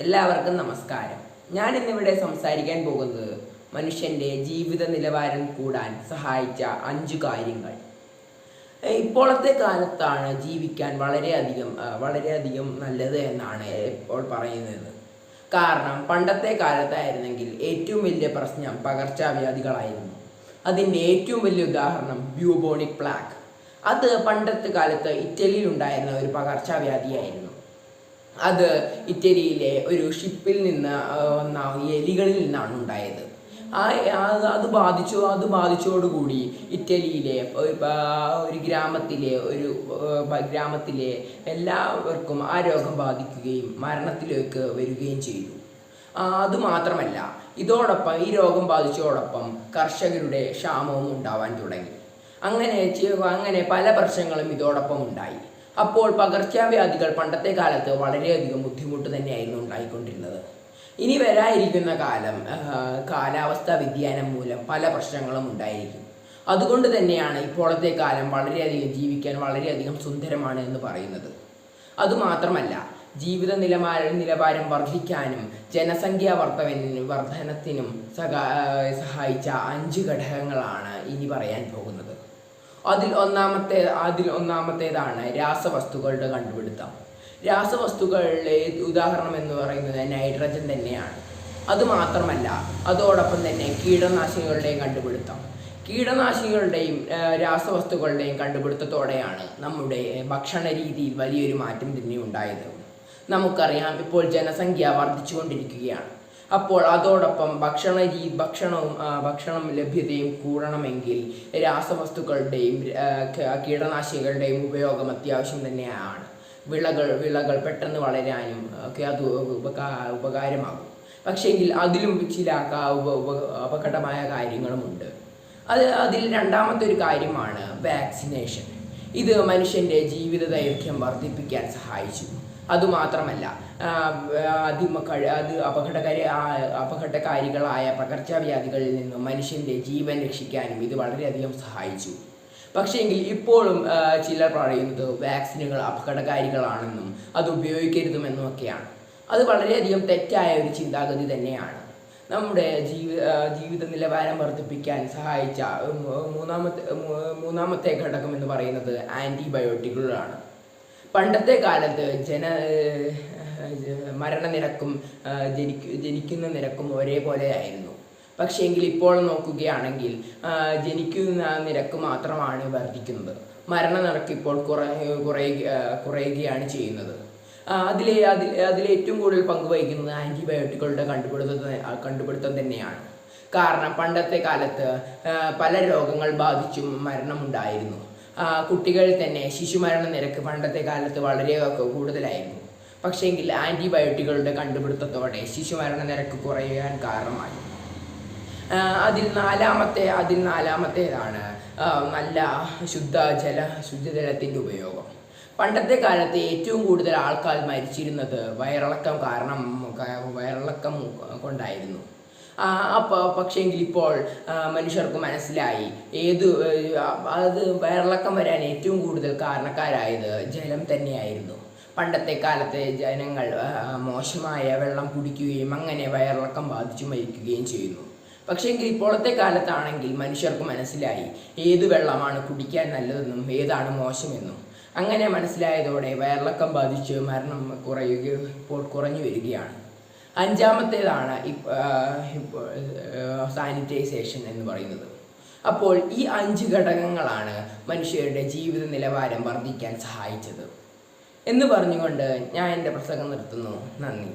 എല്ലാവർക്കും നമസ്കാരം. ഞാൻ ഇന്നിവിടെ സംസാരിക്കാൻ പോകുന്നത് മനുഷ്യൻ്റെ ജീവിത നിലവാരം കൂടാൻ സഹായിച്ച 5 കാര്യങ്ങൾ. ഇപ്പോഴത്തെ കാലത്താണ് ജീവിക്കാൻ വളരെയധികം നല്ലത് എന്നാണ് ഇപ്പോൾ പറയുന്നത്. കാരണം പണ്ടത്തെ കാലത്തായിരുന്നെങ്കിൽ ഏറ്റവും വലിയ പ്രശ്നം പകർച്ചവ്യാധികളായിരുന്നു. അതിൻ്റെ ഏറ്റവും വലിയ ഉദാഹരണം ബ്യൂബോണിക് പ്ലാക്ക്. അത് പണ്ടത്തെ കാലത്ത് ഇറ്റലിയിൽ ഉണ്ടായിരുന്ന ഒരു പകർച്ചവ്യാധിയായിരുന്നു. അത് ഇറ്റലിയിലെ ഒരു ഷിപ്പിൽ നിന്ന് വന്ന എലികളിൽ നിന്നാണ് ഉണ്ടായത്. അത് ബാധിച്ചതോടുകൂടി ഇറ്റലിയിലെ ഒരു ഗ്രാമത്തിലെ എല്ലാവർക്കും ആ രോഗം ബാധിക്കുകയും മരണത്തിലേക്ക് വരികയും ചെയ്തു. അതുമാത്രമല്ല, ഈ രോഗം ബാധിച്ചതോടൊപ്പം കർഷകരുടെ ക്ഷാമവും ഉണ്ടാവാൻ തുടങ്ങി. അങ്ങനെ പല പ്രശ്നങ്ങളും ഇതോടൊപ്പം ഉണ്ടായി. അപ്പോൾ പകർച്ചവ്യാധികൾ പണ്ടത്തെ കാലത്ത് വളരെയധികം ബുദ്ധിമുട്ട് തന്നെയായിരുന്നു ഉണ്ടായിക്കൊണ്ടിരുന്നത്. ഇനി വരാനിരിക്കുന്ന കാലം കാലാവസ്ഥാ വ്യതിയാനം മൂലം പല പ്രശ്നങ്ങളും ഉണ്ടായിരിക്കും. അതുകൊണ്ട് തന്നെയാണ് ഇപ്പോഴത്തെ കാലം ജീവിക്കാൻ വളരെയധികം സുന്ദരമാണ് എന്ന് പറയുന്നത്. അതുമാത്രമല്ല, ജീവിത നിലവാരം വർദ്ധിക്കാനും ജനസംഖ്യാ വർധനത്തിനും സഹായിച്ച 5 ഘടകങ്ങളാണ് ഇനി പറയാൻ പോകുന്നത്. അതിൽ ഒന്നാമത്തേതാണ് രാസവസ്തുക്കളുടെ കണ്ടുപിടുത്തം. രാസവസ്തുക്കളുടെ ഉദാഹരണം എന്ന് പറയുന്നത് നൈട്രജൻ തന്നെയാണ്. അതുമാത്രമല്ല, അതോടൊപ്പം തന്നെ കീടനാശിനികളുടെയും രാസവസ്തുക്കളുടെയും കണ്ടുപിടുത്തത്തോടെയാണ് നമ്മുടെ ഭക്ഷണ രീതിയിൽ വലിയൊരു മാറ്റം തന്നെ ഉണ്ടായത്. നമുക്കറിയാം, ഇപ്പോൾ ജനസംഖ്യ വർദ്ധിച്ചുകൊണ്ടിരിക്കുകയാണ്. അപ്പോൾ അതോടൊപ്പം ഭക്ഷണം ലഭ്യതയും കൂടണമെങ്കിൽ രാസവസ്തുക്കളുടെയും കീടനാശിനികളുടെയും ഉപയോഗം അത്യാവശ്യം തന്നെയാണ്. വിളകൾ പെട്ടെന്ന് വളരാനും ഒക്കെ അത് ഉപകാരമാകും. പക്ഷേങ്കിൽ അതിലും ചില അപകടമായ കാര്യങ്ങളുമുണ്ട്. അതിൽ രണ്ടാമത്തെ ഒരു കാര്യമാണ് വാക്സിനേഷൻ. ഇത് മനുഷ്യൻ്റെ ജീവിത ദൈർഘ്യം വർദ്ധിപ്പിക്കാൻ സഹായിച്ചു. അതുമാത്രമല്ല, അപകടകാരികളായ പകർച്ചവ്യാധികളിൽ നിന്നും മനുഷ്യൻ്റെ ജീവൻ രക്ഷിക്കാനും ഇത് വളരെയധികം സഹായിച്ചു. പക്ഷേങ്കിൽ ഇപ്പോഴും ചിലർ പറയുന്നത് വാക്സിനുകൾ അപകടകാരികളാണെന്നും അത് ഉപയോഗിക്കരുതുമെന്നുമൊക്കെയാണ്. അത് വളരെയധികം തെറ്റായ ഒരു ചിന്താഗതി തന്നെയാണ്. നമ്മുടെ ജീവിത നിലവാരം വർദ്ധിപ്പിക്കാൻ സഹായിച്ച മൂന്നാമത്തെ ഘടകം എന്ന് പറയുന്നത് ആൻറ്റിബയോട്ടിക്കുകളാണ്. പണ്ടത്തെ കാലത്ത് മരണനിരക്കും ജനിക്കുന്ന നിരക്കും ഒരേപോലെ ആയിരുന്നു. പക്ഷേങ്കിൽ ഇപ്പോൾ നോക്കുകയാണെങ്കിൽ ജനിക്കുന്ന നിരക്ക് മാത്രമാണ് വർദ്ധിക്കുന്നത്. മരണനിരക്ക് ഇപ്പോൾ കുറയുകയാണ് ചെയ്യുന്നത്. അതിലേറ്റവും കൂടുതൽ പങ്കുവഹിക്കുന്നത് ആൻറ്റിബയോട്ടിക്കുകളുടെ കണ്ടുപിടുത്തം തന്നെയാണ്. കാരണം പണ്ടത്തെ കാലത്ത് പല രോഗങ്ങൾ ബാധിച്ചും മരണമുണ്ടായിരുന്നു. കുട്ടികളിൽ തന്നെ ശിശുമരണ നിരക്ക് പണ്ടത്തെ കാലത്ത് വളരെ കൂടുതലായിരുന്നു. പക്ഷേങ്കിൽ ആൻറ്റിബയോട്ടിക്കുകളുടെ കണ്ടുപിടുത്തത്തോടെ ശിശുമരണ നിരക്ക് കുറയാൻ കാരണമായി. അതിൽ നാലാമത്തേതാണ് നല്ല ശുദ്ധജലത്തിൻ്റെ ഉപയോഗം. പണ്ടത്തെ കാലത്ത് ഏറ്റവും കൂടുതൽ ആൾക്കാർ മരിച്ചിരുന്നത് വയറിളക്കം കൊണ്ടായിരുന്നു. പക്ഷേങ്കിൽ ഇപ്പോൾ മനുഷ്യർക്ക് മനസ്സിലായി വയറിളക്കം വരാൻ ഏറ്റവും കൂടുതൽ കാരണക്കാരായത് ജലം തന്നെയായിരുന്നു. പണ്ടത്തെ കാലത്തെ ജനങ്ങൾ മോശമായ വെള്ളം കുടിക്കുകയും അങ്ങനെ വയറിളക്കം ബാധിച്ചു മരിക്കുകയും ചെയ്യുന്നു. പക്ഷേങ്കിൽ ഇപ്പോഴത്തെ കാലത്താണെങ്കിൽ മനുഷ്യർക്ക് മനസ്സിലായി ഏത് വെള്ളമാണ് കുടിക്കാൻ നല്ലതെന്നും ഏതാണ് മോശമെന്നും. അങ്ങനെ മനസ്സിലായതോടെ വയറിളക്കം ബാധിച്ച് മരണം കുറഞ്ഞു വരികയാണ്. അഞ്ചാമത്തേതാണ് സാനിറ്റൈസേഷൻ എന്ന് പറയുന്നത്. അപ്പോൾ ഈ 5 ഘടകങ്ങളാണ് മനുഷ്യരുടെ ജീവിത നിലവാരം വർദ്ധിക്കാൻ സഹായിച്ചത് എന്ന് പറഞ്ഞുകൊണ്ട് ഞാൻ എൻ്റെ പ്രസംഗം നിർത്തുന്നു. നന്ദി.